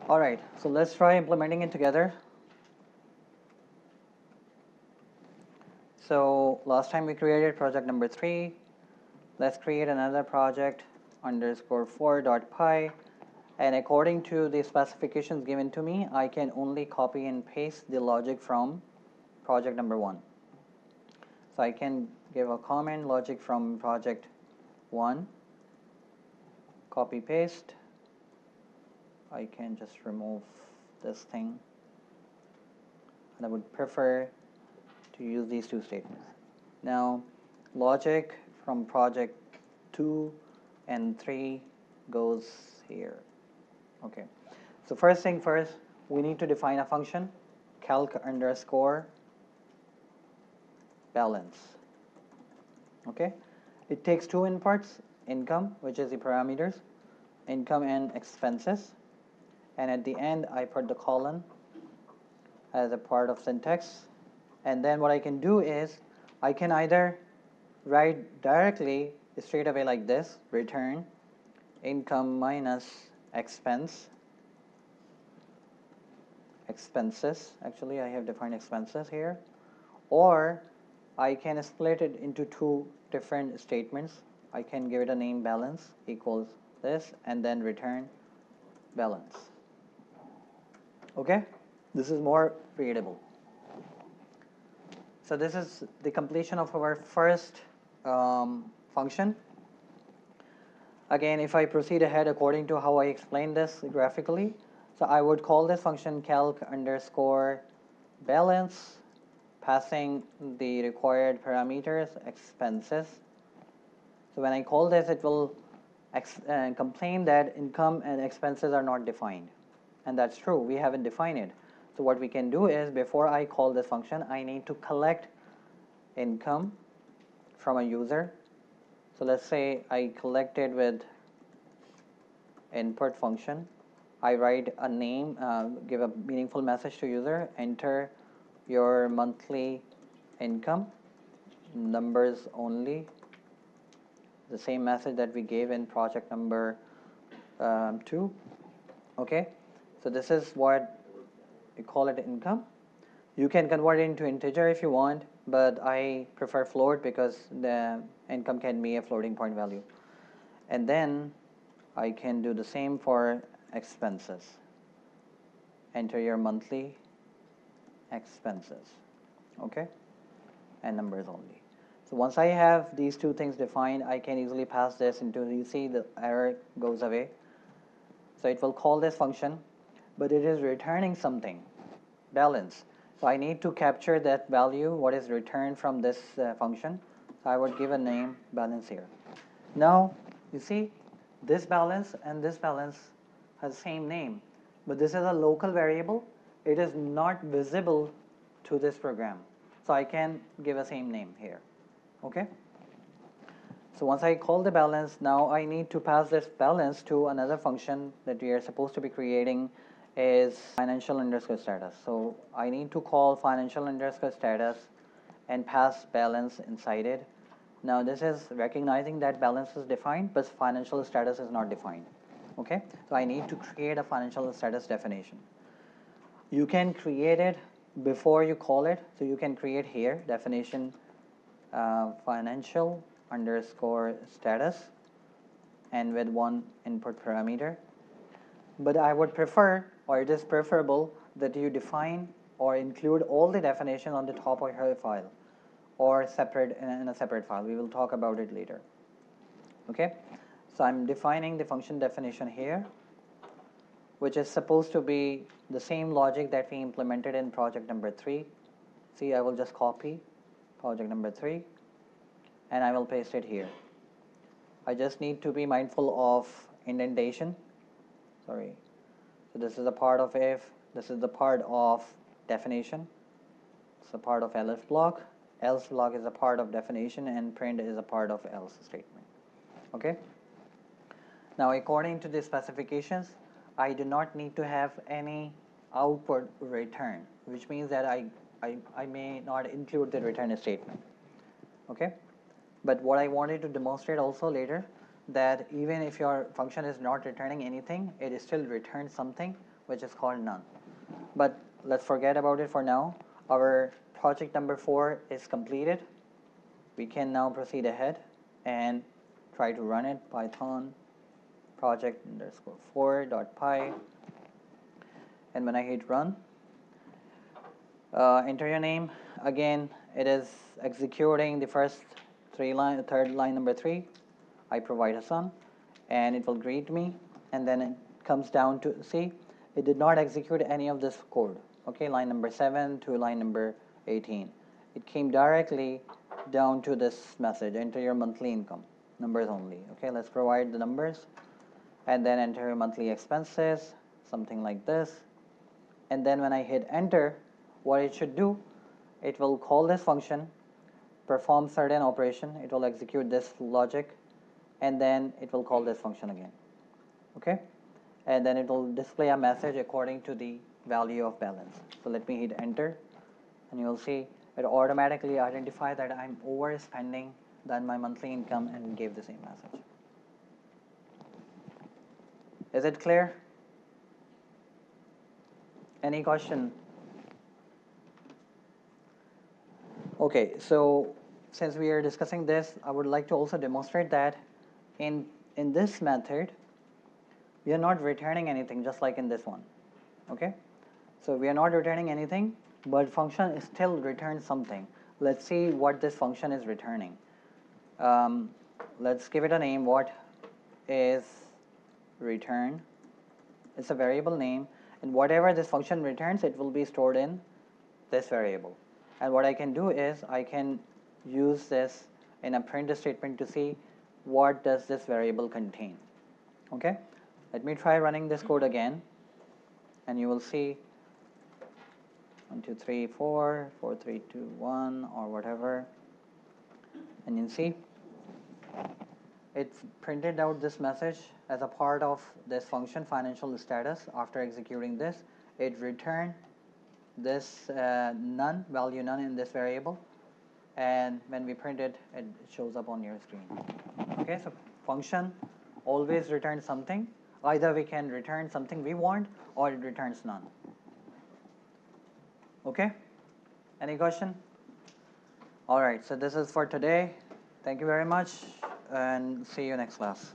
Alright, so let's try implementing it together. So last time we created project number 3. Let's create another project underscore 4.py, and according to the specifications given to me, I can only copy and paste the logic from project number 1. So I can give a comment logic from project 1, copy paste. I can just remove this thing, and I would prefer to use these two statements. Now logic from project 2 and 3 goes here. Okay, so first thing first, we need to define a function, calc underscore balance. Okay, it takes two inputs, income, which is the parameters, income and expenses, and at the end I put the colon as a part of syntax. And then what I can do is I can either write directly straight away like this, return income minus expenses. Actually I have defined expenses here, or I can split it into two different statements. I can give it a name, balance equals this, and then return balance. Okay, this is more readable. So this is the completion of our first function. Again, if I proceed ahead according to how I explained this graphically, so I would call this function calc underscore balance, passing the required parameters, expenses. So when I call this, it will complain that income and expenses are not defined. And that's true, we haven't defined it. So what we can do is, before I call this function, I need to collect income from a user. So let's say I collected with input function. I write a name, give a meaningful message to user, enter your monthly income, numbers only, the same message that we gave in project number 2. Okay, so this is what we call it, income. You can convert it into integer if you want, but I prefer float because the income can be a floating point value. And then I can do the same for expenses. Enter your monthly expenses, okay, and numbers only. So once I have these two things defined, I can easily pass this into, you see the error goes away. So it will call this function, but it is returning something, balance. So I need to capture that value, what is returned from this function. So I would give a name, balance here. Now you see this balance and this balance has the same name, but this is a local variable. It is not visible to this program. So I can give a same name here. Okay. So once I call the balance, now I need to pass this balance to another function that we are supposed to be creating, is financial underscore status. So I need to call financial underscore status and pass balance inside it. Now this is recognizing that balance is defined, but financial status is not defined. Okay, so I need to create a financial status definition. You can create it before you call it. So you can create here definition financial underscore status and with one input parameter. But I would prefer, or it is preferable, that you define or include all the definition on the top of your file, or separate in a separate file. We will talk about it later. Okay, so I'm defining the function definition here, which is supposed to be the same logic that we implemented in project number 3. See, I will just copy project number 3 and I will paste it here. I just need to be mindful of indentation. Sorry. So this is a part of if, this is the part of definition. It's a part of elif block. Else block is a part of definition, and print is a part of else statement. Okay. Now according to the specifications, I do not need to have any output return, which means that I may not include the return statement. Okay. But what I wanted to demonstrate also later, that even if your function is not returning anything, it still returns something, which is called none. But let's forget about it for now. Our project number 4 is completed. We can now proceed ahead and try to run it. Python project underscore 4.py, and when I hit run, enter your name. Again, it is executing the first third line number 3. I provide a son, and it will greet me, and then it comes down to, see, it did not execute any of this code. Okay, line number 7 to line number 18. It came directly down to this message, enter your monthly income, numbers only. Okay, let's provide the numbers, and then enter your monthly expenses, something like this. And then when I hit enter, what it should do, it will call this function, perform certain operation, it will execute this logic, and then it will call this function again. Okay, and then it will display a message according to the value of balance. So let me hit enter, and you will see it automatically identify that I'm overspending than my monthly income and gave the same message. Is it clear? Any question? Okay, so since we are discussing this, I would like to also demonstrate that in this method, we are not returning anything, just like in this one. Okay, so we are not returning anything, but function still returns something. Let's see what this function is returning. Let's give it a name. What is return? It's a variable name, and whatever this function returns, it will be stored in this variable. And what I can do is I can use this in a print statement to see what does this variable contain. Okay, let me try running this code again, and you will see 1 2 3 4 4 3 2 1 or whatever, and you see it's printed out this message as a part of this function financial status. After executing this, it returned this none, value none in this variable, and when we print it, it shows up on your screen. Okay, so function always returns something. Either we can return something we want, or it returns none. Okay, any question? All right, so this is for today. Thank you very much, and see you next class.